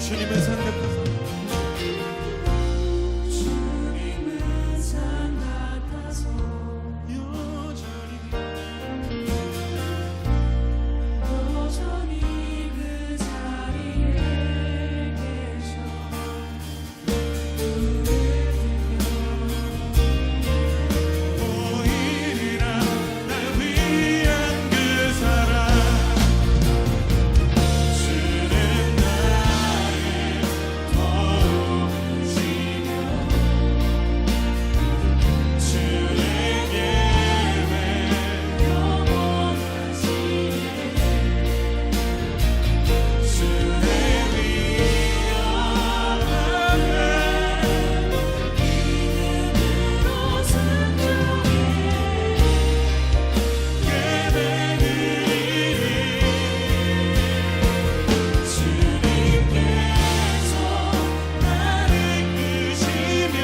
주님을 생각하사 주님은 산 같아서 여전히 그 자리에 계셔 눈을 보이리라 날 위한 그 사랑 주는 나의 도우시며 주의 예배 영원하시네 주의 믿음으로 순종해 주님께서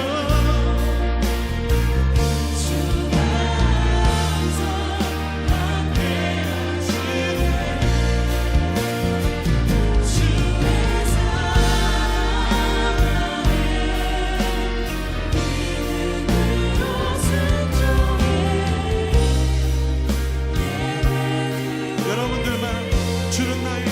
나를 이끄시며 주가 항상 함께하시네 주의 사랑하네 믿음으로 순종해 여러분들만 주는 나의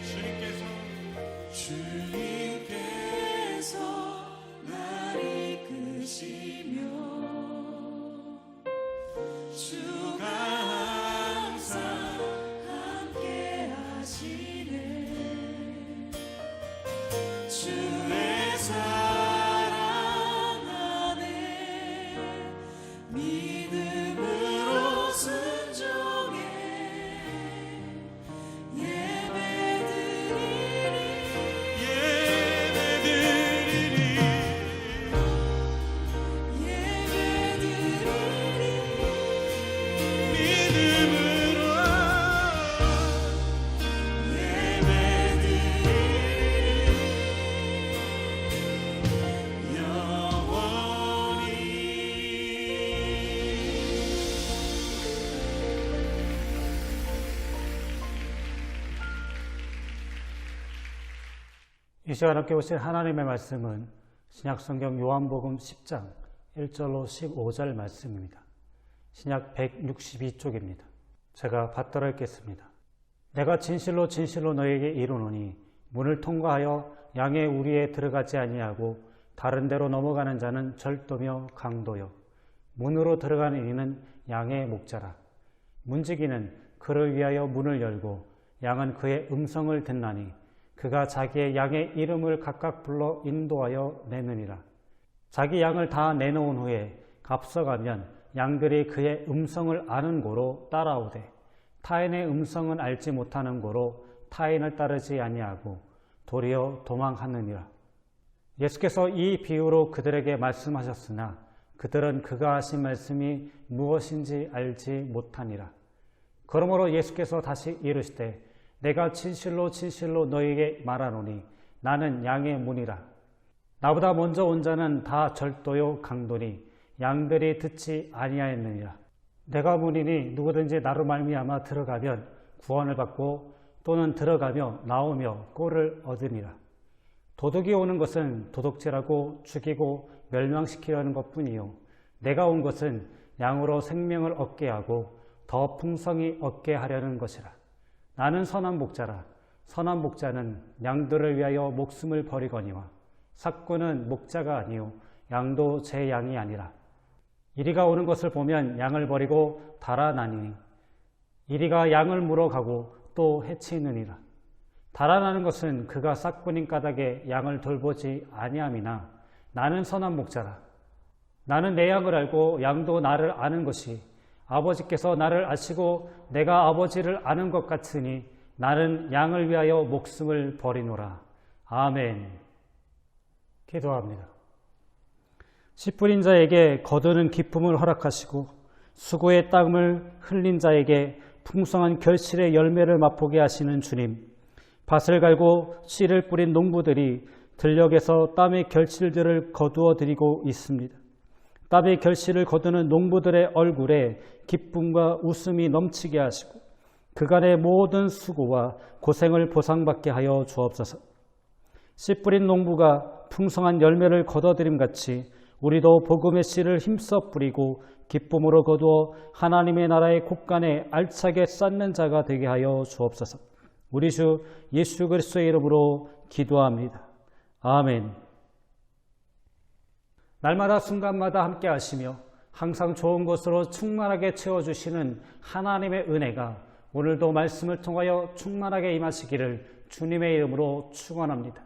주님께서 주님께서 날 이끄시며 주가 항상 함께하시네 주의 사랑 안에 믿음으로 순종해 예배드리리 이 시간 함께 보실 하나님의 말씀은 신약성경 요한복음 10장 1절로 15절 말씀입니다. 신약 162쪽입니다. 제가 받들어 읽겠습니다. 내가 진실로 진실로 너에게 이르노니 문을 통과하여 양의 우리에 들어가지 아니하고 다른 데로 넘어가는 자는 절도며 강도요 문으로 들어가는 이는 양의 목자라. 문지기는 그를 위하여 문을 열고 양은 그의 음성을 듣나니 그가 자기의 양의 이름을 각각 불러 인도하여 내느니라. 자기 양을 다 내놓은 후에 앞서가면 양들이 그의 음성을 아는 고로 따라오되 타인의 음성은 알지 못하는 고로 타인을 따르지 아니하고 도리어 도망하느니라. 예수께서 이 비유로 그들에게 말씀하셨으나 그들은 그가 하신 말씀이 무엇인지 알지 못하니라. 그러므로 예수께서 다시 이르시되 내가 진실로 진실로 너희에게 말하노니 나는 양의 문이라. 나보다 먼저 온 자는 다 절도요 강도니 양들이 듣지 아니하였느니라. 내가 문이니 누구든지 나로 말미암아 들어가면 구원을 받고 또는 들어가며 나오며 꼴을 얻으니라. 도둑이 오는 것은 도둑질하고 죽이고 멸망시키려는 것뿐이요 내가 온 것은 양으로 생명을 얻게 하고 더 풍성히 얻게 하려는 것이라. 나는 선한 목자라. 선한 목자는 양들을 위하여 목숨을 버리거니와 삭구는 목자가 아니요 양도 제 양이 아니라. 이리가 오는 것을 보면 양을 버리고 달아나니 이리가 양을 물어가고 또 해치느니라. 달아나는 것은 그가 삭군인 까닭에 양을 돌보지 아니함이나 나는 선한 목자라. 나는 내 양을 알고 양도 나를 아는 것이 아버지께서 나를 아시고 내가 아버지를 아는 것 같으니 나는 양을 위하여 목숨을 버리노라. 아멘. 기도합니다. 씨 뿌린 자에게 거두는 기쁨을 허락하시고 수고의 땀을 흘린 자에게 풍성한 결실의 열매를 맛보게 하시는 주님, 밭을 갈고 씨를 뿌린 농부들이 들녘에서 땀의 결실들을 거두어 드리고 있습니다. 땀의 결실을 거두는 농부들의 얼굴에 기쁨과 웃음이 넘치게 하시고 그간의 모든 수고와 고생을 보상받게 하여 주옵소서. 씨 뿌린 농부가 풍성한 열매를 거둬들임같이 우리도 복음의 씨를 힘써 뿌리고 기쁨으로 거두어 하나님의 나라의 곳간에 알차게 쌓는 자가 되게 하여 주옵소서. 우리 주 예수 그리스도의 이름으로 기도합니다. 아멘. 날마다 순간마다 함께 하시며 항상 좋은 것으로 충만하게 채워주시는 하나님의 은혜가 오늘도 말씀을 통하여 충만하게 임하시기를 주님의 이름으로 축원합니다.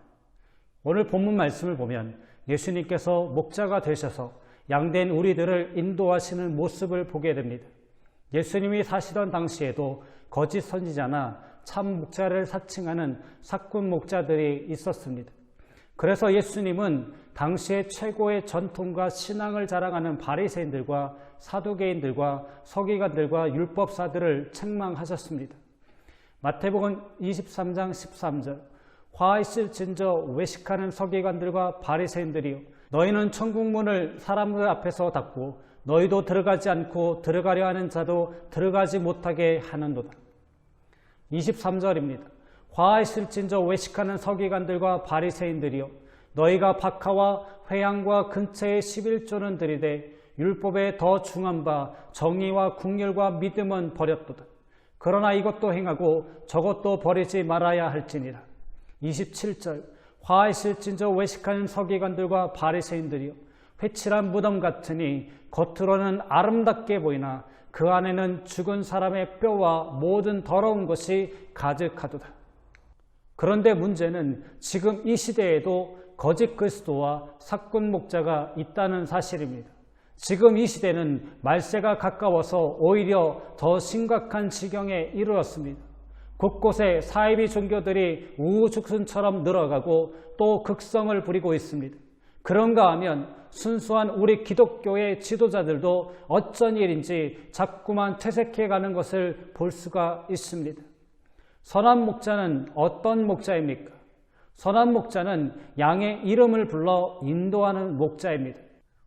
오늘 본문 말씀을 보면 예수님께서 목자가 되셔서 양된 우리들을 인도하시는 모습을 보게 됩니다. 예수님이 사시던 당시에도 거짓 선지자나 참 목자를 사칭하는 사꾼 목자들이 있었습니다. 그래서 예수님은 당시의 최고의 전통과 신앙을 자랑하는 바리새인들과 사두개인들과 서기관들과 율법사들을 책망하셨습니다. 마태복음 23장 13절 화 있을진저 외식하는 서기관들과 바리새인들이여 너희는 천국문을 사람들 앞에서 닫고 너희도 들어가지 않고 들어가려 하는 자도 들어가지 못하게 하는도다. 23절입니다. 화 있을진저 외식하는 서기관들과 바리새인들이여 너희가 박하와 회양과 근처의 11조는 들이되 율법에 더 중한 바 정의와 국률과 믿음은 버렸도다. 그러나 이것도 행하고 저것도 버리지 말아야 할지니라. 27절 화 있을진저 외식하는 서기관들과 바리새인들이여 회칠한 무덤 같으니 겉으로는 아름답게 보이나 그 안에는 죽은 사람의 뼈와 모든 더러운 것이 가득하도다. 그런데 문제는 지금 이 시대에도 거짓 그리스도와 사꾼 목자가 있다는 사실입니다. 지금 이 시대는 말세가 가까워서 오히려 더 심각한 지경에 이르렀습니다. 곳곳에 사이비 종교들이 우후죽순처럼 늘어가고 또 극성을 부리고 있습니다. 그런가 하면 순수한 우리 기독교의 지도자들도 어쩐 일인지 자꾸만 퇴색해가는 것을 볼 수가 있습니다. 선한 목자는 어떤 목자입니까? 선한 목자는 양의 이름을 불러 인도하는 목자입니다.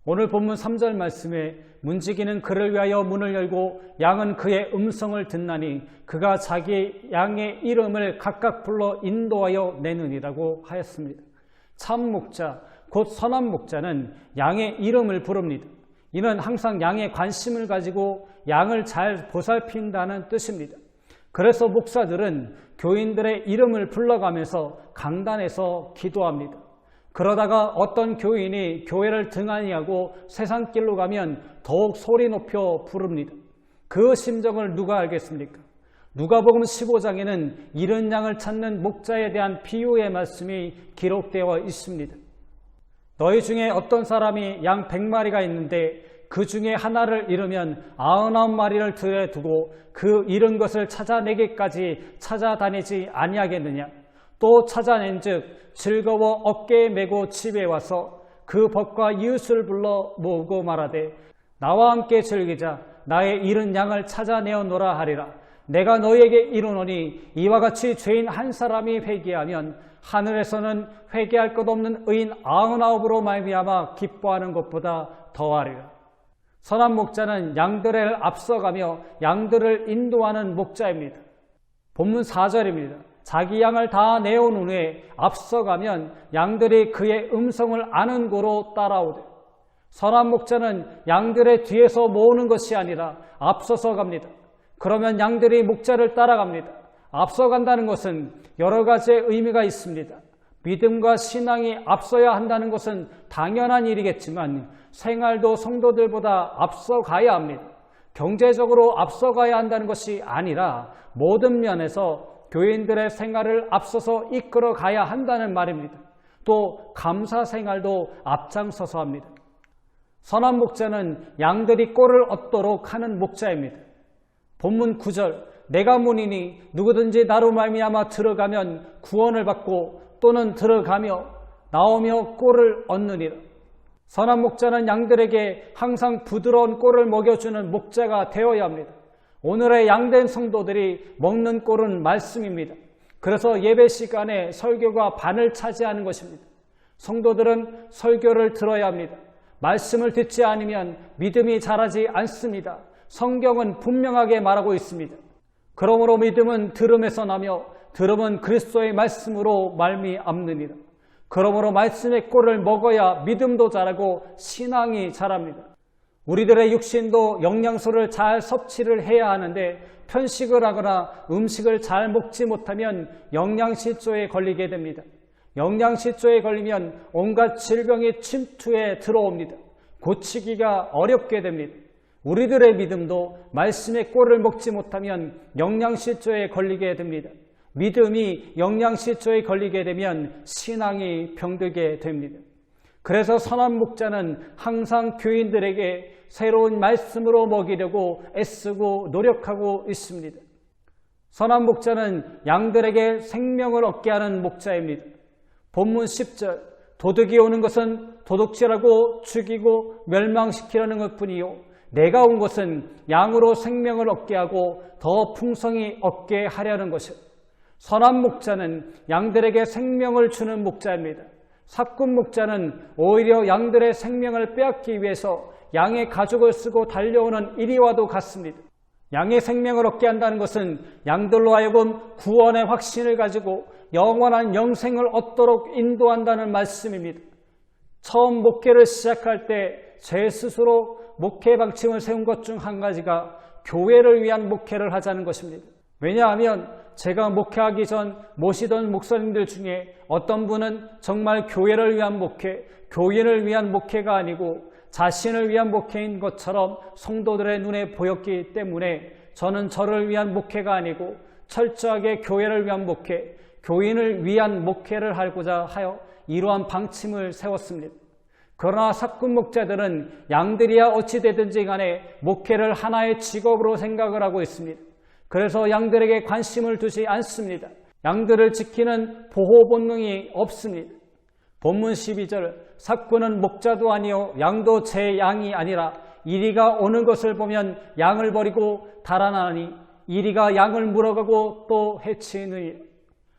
오늘 본문 3절 말씀에 문지기는 그를 위하여 문을 열고 양은 그의 음성을 듣나니 그가 자기 양의 이름을 각각 불러 인도하여 내느니라고 하였습니다. 참 목자, 곧 선한 목자는 양의 이름을 부릅니다. 이는 항상 양에 관심을 가지고 양을 잘 보살핀다는 뜻입니다. 그래서 목사들은 교인들의 이름을 불러가면서 강단에서 기도합니다. 그러다가 어떤 교인이 교회를 등한히하고 세상길로 가면 더욱 소리 높여 부릅니다. 그 심정을 누가 알겠습니까? 누가복음 15장에는 잃은 양을 찾는 목자에 대한 비유의 말씀이 기록되어 있습니다. 너희 중에 어떤 사람이 양 100마리가 있는데 그 중에 하나를 잃으면 99마리를 들에 두고 그 잃은 것을 찾아내기까지 찾아다니지 아니하겠느냐? 또 찾아낸 즉 즐거워 어깨에 메고 집에 와서 그 벗과 이웃을 불러 모으고 말하되 나와 함께 즐기자. 나의 잃은 양을 찾아내어노라 하리라. 내가 너희에게 이르노니 이와 같이 죄인 한 사람이 회개하면 하늘에서는 회개할 것 없는 의인 99으로 말미암아 기뻐하는 것보다 더하리라. 선한 목자는 양들을 앞서가며 양들을 인도하는 목자입니다. 본문 4절입니다. 자기 양을 다 내온 후에 앞서가면 양들이 그의 음성을 아는 고로 따라오되 선한 목자는 양들의 뒤에서 모으는 것이 아니라 앞서서 갑니다. 그러면 양들이 목자를 따라갑니다. 앞서간다는 것은 여러 가지의 의미가 있습니다. 믿음과 신앙이 앞서야 한다는 것은 당연한 일이겠지만 생활도 성도들보다 앞서가야 합니다. 경제적으로 앞서가야 한다는 것이 아니라 모든 면에서 교인들의 생활을 앞서서 이끌어 가야 한다는 말입니다. 또 감사 생활도 앞장서서 합니다. 선한 목자는 양들이 꼴을 얻도록 하는 목자입니다. 본문 9절 내가 문이니 누구든지 나로 말미암아 들어가면 구원을 받고 또는 들어가며 나오며 꼴을 얻느니라. 선한 목자는 양들에게 항상 부드러운 꼴을 먹여주는 목자가 되어야 합니다. 오늘의 양된 성도들이 먹는 꼴은 말씀입니다. 그래서 예배 시간에 설교가 반을 차지하는 것입니다. 성도들은 설교를 들어야 합니다. 말씀을 듣지 않으면 믿음이 자라지 않습니다. 성경은 분명하게 말하고 있습니다. 그러므로 믿음은 들음에서 나며 들음은 그리스도의 말씀으로 말미암느니라. 그러므로 말씀의 꼴을 먹어야 믿음도 자라고 신앙이 자랍니다. 우리들의 육신도 영양소를 잘 섭취를 해야 하는데 편식을 하거나 음식을 잘 먹지 못하면 영양실조에 걸리게 됩니다. 영양실조에 걸리면 온갖 질병이 침투해 들어옵니다. 고치기가 어렵게 됩니다. 우리들의 믿음도 말씀의 꼴을 먹지 못하면 영양실조에 걸리게 됩니다. 믿음이 영양실조에 걸리게 되면 신앙이 병들게 됩니다. 그래서 선한 목자는 항상 교인들에게 새로운 말씀으로 먹이려고 애쓰고 노력하고 있습니다. 선한 목자는 양들에게 생명을 얻게 하는 목자입니다. 본문 10절, 도둑이 오는 것은 도둑질하고 죽이고 멸망시키려는 것뿐이요 내가 온 것은 양으로 생명을 얻게 하고 더 풍성히 얻게 하려는 것이요. 선한 목자는 양들에게 생명을 주는 목자입니다. 삭군 목자는 오히려 양들의 생명을 빼앗기 위해서 양의 가죽을 쓰고 달려오는 이리와도 같습니다. 양의 생명을 얻게 한다는 것은 양들로 하여금 구원의 확신을 가지고 영원한 영생을 얻도록 인도한다는 말씀입니다. 처음 목회를 시작할 때 제 스스로 목회 방침을 세운 것 중 한 가지가 교회를 위한 목회를 하자는 것입니다. 왜냐하면 제가 목회하기 전 모시던 목사님들 중에 어떤 분은 정말 교회를 위한 목회, 교인을 위한 목회가 아니고 자신을 위한 목회인 것처럼 성도들의 눈에 보였기 때문에 저는 저를 위한 목회가 아니고 철저하게 교회를 위한 목회, 교인을 위한 목회를 하고자 하여 이러한 방침을 세웠습니다. 그러나 삭군 목자들은 양들이야 어찌되든지 간에 목회를 하나의 직업으로 생각을 하고 있습니다. 그래서 양들에게 관심을 두지 않습니다. 양들을 지키는 보호 본능이 없습니다. 본문 12절, 삭군은 목자도 아니요 양도 제 양이 아니라 이리가 오는 것을 보면 양을 버리고 달아나니 이리가 양을 물어가고 또 해치느니라.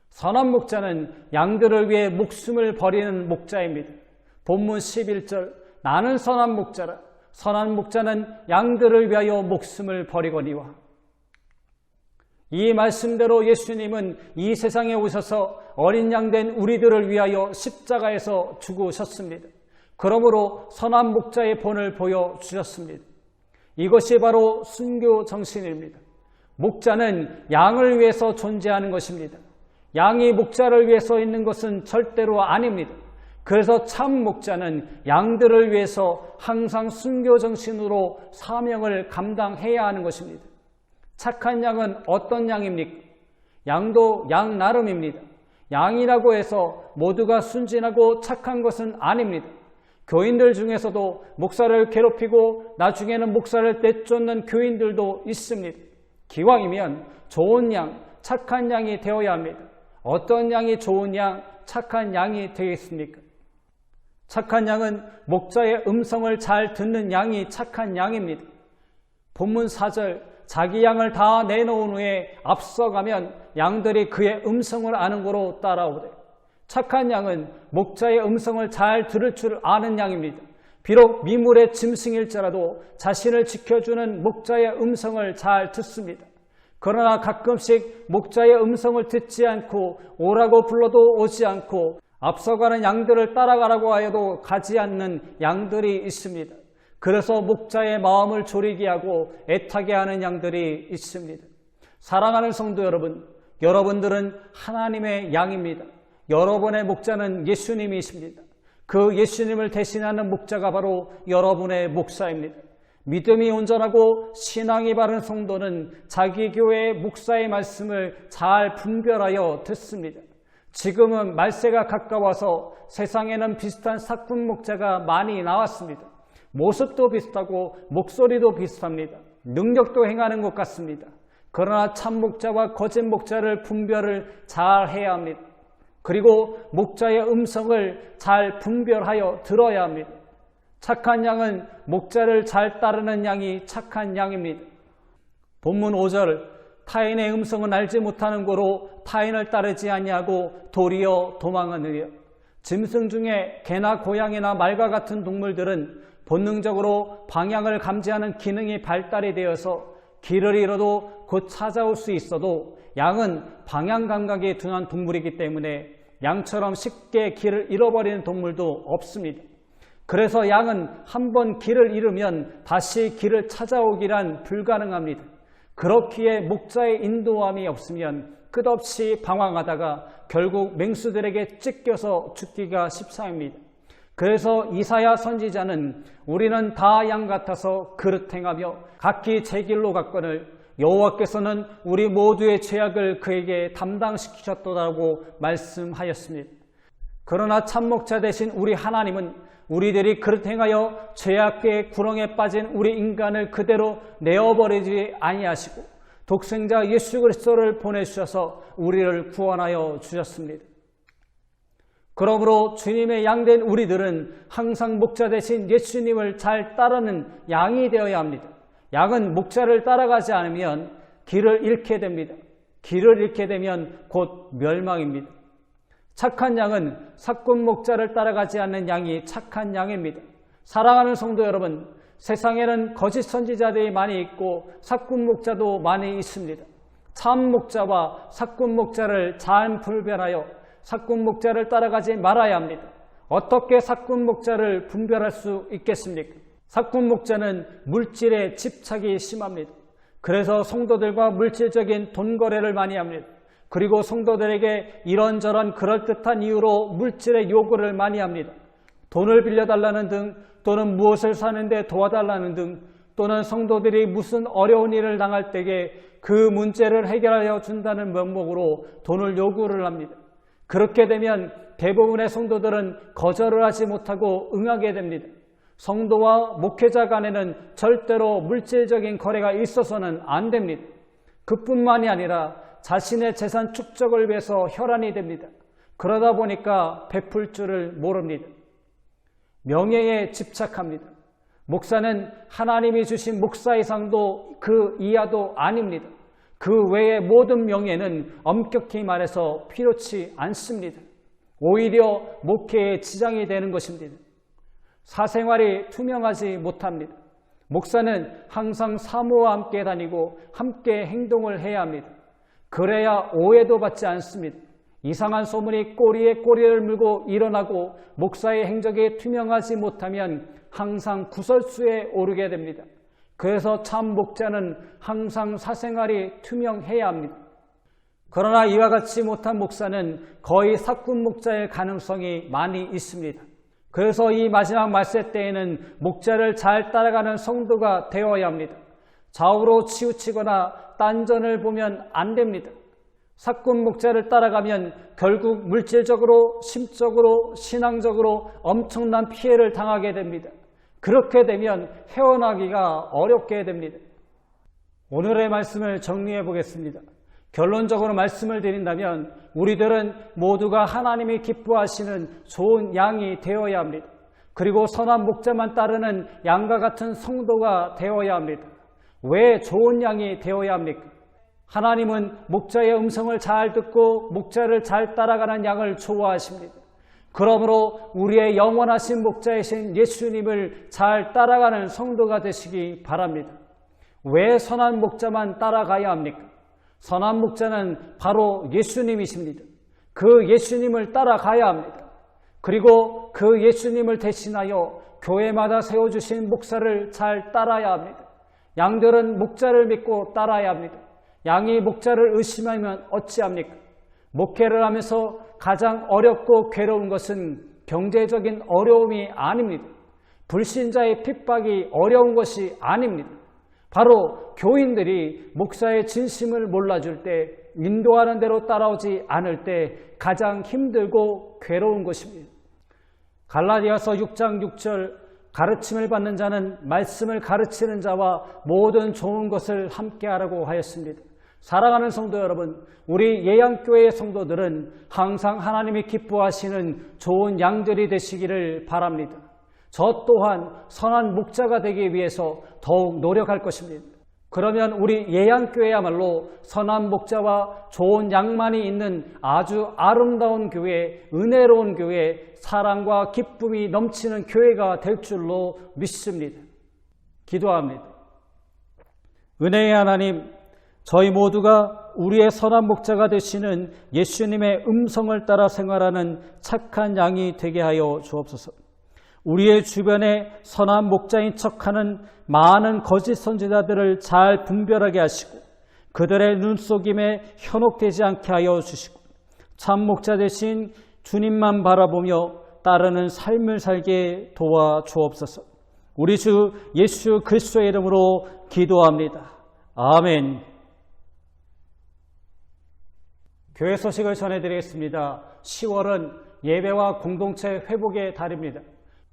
선한 목자는 양들을 위해 목숨을 버리는 목자입니다. 본문 11절, 나는 선한 목자라. 선한 목자는 양들을 위하여 목숨을 버리거니와. 이 말씀대로 예수님은 이 세상에 오셔서 어린 양된 우리들을 위하여 십자가에서 죽으셨습니다. 그러므로 선한 목자의 본을 보여주셨습니다. 이것이 바로 순교 정신입니다. 목자는 양을 위해서 존재하는 것입니다. 양이 목자를 위해서 있는 것은 절대로 아닙니다. 그래서 참 목자는 양들을 위해서 항상 순교 정신으로 사명을 감당해야 하는 것입니다. 착한 양은 어떤 양입니까? 양도 양 나름입니다. 양이라고 해서 모두가 순진하고 착한 것은 아닙니다. 교인들 중에서도 목사를 괴롭히고 나중에는 목사를 내쫓는 교인들도 있습니다. 기왕이면 좋은 양, 착한 양이 되어야 합니다. 어떤 양이 좋은 양, 착한 양이 되겠습니까? 착한 양은 목자의 음성을 잘 듣는 양이 착한 양입니다. 본문 4절, 자기 양을 다 내놓은 후에 앞서가면 양들이 그의 음성을 아는 거로 따라오되. 착한 양은 목자의 음성을 잘 들을 줄 아는 양입니다. 비록 미물의 짐승일지라도 자신을 지켜주는 목자의 음성을 잘 듣습니다. 그러나 가끔씩 목자의 음성을 듣지 않고 오라고 불러도 오지 않고 앞서가는 양들을 따라가라고 하여도 가지 않는 양들이 있습니다. 그래서 목자의 마음을 졸이게 하고 애타게 하는 양들이 있습니다. 사랑하는 성도 여러분, 여러분들은 하나님의 양입니다. 여러분의 목자는 예수님이십니다. 그 예수님을 대신하는 목자가 바로 여러분의 목사입니다. 믿음이 온전하고 신앙이 바른 성도는 자기 교회의 목사의 말씀을 잘 분별하여 듣습니다. 지금은 말세가 가까워서 세상에는 비슷한 삭군 목자가 많이 나왔습니다. 모습도 비슷하고 목소리도 비슷합니다. 능력도 행하는 것 같습니다. 그러나 참 목자와 거짓 목자를 분별을 잘 해야 합니다. 그리고 목자의 음성을 잘 분별하여 들어야 합니다. 착한 양은 목자를 잘 따르는 양이 착한 양입니다. 본문 5절 타인의 음성은 알지 못하는 고로 타인을 따르지 아니하고 도리어 도망하느니라. 짐승 중에 개나 고양이나 말과 같은 동물들은 본능적으로 방향을 감지하는 기능이 발달이 되어서 길을 잃어도 곧 찾아올 수 있어도 양은 방향 감각이 둔한 동물이기 때문에 양처럼 쉽게 길을 잃어버리는 동물도 없습니다. 그래서 양은 한번 길을 잃으면 다시 길을 찾아오기란 불가능합니다. 그렇기에 목자의 인도함이 없으면 끝없이 방황하다가 결국 맹수들에게 찢겨서 죽기가 십상입니다. 그래서 이사야 선지자는 우리는 다 양 같아서 그릇 행하며 각기 제 길로 갔거늘 여호와께서는 우리 모두의 죄악을 그에게 담당시키셨도다라고 말씀하였습니다. 그러나 참목자 되신 우리 하나님은 우리들이 그릇 행하여 죄악의 구렁에 빠진 우리 인간을 그대로 내어버리지 아니하시고 독생자 예수 그리스도를 보내주셔서 우리를 구원하여 주셨습니다. 그러므로 주님의 양된 우리들은 항상 목자 되신 예수님을 잘 따르는 양이 되어야 합니다. 양은 목자를 따라가지 않으면 길을 잃게 됩니다. 길을 잃게 되면 곧 멸망입니다. 착한 양은 삭군 목자를 따라가지 않는 양이 착한 양입니다. 사랑하는 성도 여러분, 세상에는 거짓 선지자들이 많이 있고 삭군 목자도 많이 있습니다. 참 목자와 삭군 목자를 잘 분별하여 삭군 목자를 따라가지 말아야 합니다. 어떻게 삭군 목자를 분별할 수 있겠습니까? 삭군 목자는 물질에 집착이 심합니다. 그래서 성도들과 물질적인 돈 거래를 많이 합니다. 그리고 성도들에게 이런저런 그럴듯한 이유로 물질의 요구를 많이 합니다. 돈을 빌려달라는 등 또는 무엇을 사는데 도와달라는 등 또는 성도들이 무슨 어려운 일을 당할 때에 그 문제를 해결하여 준다는 명목으로 돈을 요구를 합니다. 그렇게 되면 대부분의 성도들은 거절을 하지 못하고 응하게 됩니다. 성도와 목회자 간에는 절대로 물질적인 거래가 있어서는 안 됩니다. 그뿐만이 아니라 자신의 재산 축적을 위해서 혈안이 됩니다. 그러다 보니까 베풀 줄을 모릅니다. 명예에 집착합니다. 목사는 하나님이 주신 목사 이상도 그 이하도 아닙니다. 그 외의 모든 명예는 엄격히 말해서 필요치 않습니다. 오히려 목회에 지장이 되는 것입니다. 사생활이 투명하지 못합니다. 목사는 항상 사모와 함께 다니고 함께 행동을 해야 합니다. 그래야 오해도 받지 않습니다. 이상한 소문이 꼬리에 꼬리를 물고 일어나고 목사의 행적이 투명하지 못하면 항상 구설수에 오르게 됩니다. 그래서 참 목자는 항상 사생활이 투명해야 합니다. 그러나 이와 같이 못한 목사는 거의 삭군 목자의 가능성이 많이 있습니다. 그래서 이 마지막 말세 때에는 목자를 잘 따라가는 성도가 되어야 합니다. 좌우로 치우치거나 딴전을 보면 안 됩니다. 삭군 목자를 따라가면 결국 물질적으로, 심적으로, 신앙적으로 엄청난 피해를 당하게 됩니다. 그렇게 되면 헤어나기가 어렵게 됩니다. 오늘의 말씀을 정리해 보겠습니다. 결론적으로 말씀을 드린다면 우리들은 모두가 하나님이 기뻐하시는 좋은 양이 되어야 합니다. 그리고 선한 목자만 따르는 양과 같은 성도가 되어야 합니다. 왜 좋은 양이 되어야 합니까? 하나님은 목자의 음성을 잘 듣고 목자를 잘 따라가는 양을 좋아하십니다. 그러므로 우리의 영원하신 목자이신 예수님을 잘 따라가는 성도가 되시기 바랍니다. 왜 선한 목자만 따라가야 합니까? 선한 목자는 바로 예수님이십니다. 그 예수님을 따라가야 합니다. 그리고 그 예수님을 대신하여 교회마다 세워주신 목사를 잘 따라야 합니다. 양들은 목자를 믿고 따라야 합니다. 양이 목자를 의심하면 어찌합니까? 목회를 하면서 가장 어렵고 괴로운 것은 경제적인 어려움이 아닙니다. 불신자의 핍박이 어려운 것이 아닙니다. 바로 교인들이 목사의 진심을 몰라줄 때, 인도하는 대로 따라오지 않을 때 가장 힘들고 괴로운 것입니다. 갈라디아서 6장 6절 가르침을 받는 자는 말씀을 가르치는 자와 모든 좋은 것을 함께하라고 하였습니다. 사랑하는 성도 여러분, 우리 예양교회의 성도들은 항상 하나님이 기뻐하시는 좋은 양들이 되시기를 바랍니다. 저 또한 선한 목자가 되기 위해서 더욱 노력할 것입니다. 그러면 우리 예양교회야말로 선한 목자와 좋은 양만이 있는 아주 아름다운 교회, 은혜로운 교회, 사랑과 기쁨이 넘치는 교회가 될 줄로 믿습니다. 기도합니다. 은혜의 하나님, 저희 모두가 우리의 선한 목자가 되시는 예수님의 음성을 따라 생활하는 착한 양이 되게 하여 주옵소서. 우리의 주변에 선한 목자인 척하는 많은 거짓 선지자들을 잘 분별하게 하시고 그들의 눈속임에 현혹되지 않게 하여 주시고 참 목자 되신 주님만 바라보며 따르는 삶을 살게 도와 주옵소서. 우리 주 예수 그리스도의 이름으로 기도합니다. 아멘. 교회 소식을 전해드리겠습니다. 10월은 예배와 공동체 회복의 달입니다.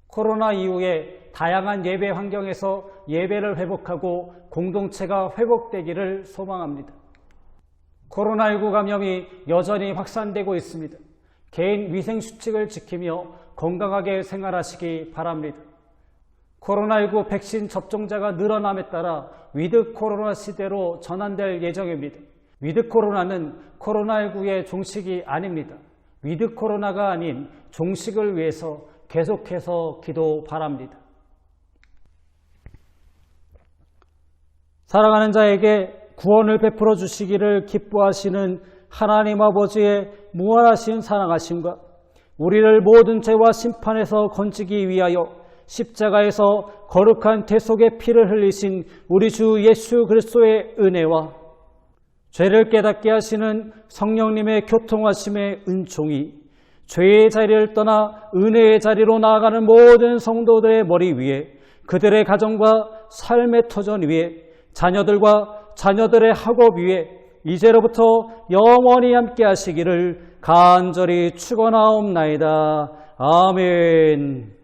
코로나 이후에 다양한 예배 환경에서 예배를 회복하고 공동체가 회복되기를 소망합니다. 코로나19 감염이 여전히 확산되고 있습니다. 개인 위생 수칙을 지키며 건강하게 생활하시기 바랍니다. 코로나19 백신 접종자가 늘어남에 따라 위드 코로나 시대로 전환될 예정입니다. 위드 코로나는 코로나19의 종식이 아닙니다. 위드 코로나가 아닌 종식을 위해서 계속해서 기도 바랍니다. 사랑하는 자에게 구원을 베풀어 주시기를 기뻐하시는 하나님 아버지의 무한하신 사랑하심과 우리를 모든 죄와 심판에서 건지기 위하여 십자가에서 거룩한 대속의 피를 흘리신 우리 주 예수 그리스도의 은혜와 죄를 깨닫게 하시는 성령님의 교통하심의 은총이 죄의 자리를 떠나 은혜의 자리로 나아가는 모든 성도들의 머리 위에, 그들의 가정과 삶의 터전 위에, 자녀들과 자녀들의 학업 위에 이제로부터 영원히 함께 하시기를 간절히 축원하옵나이다. 아멘.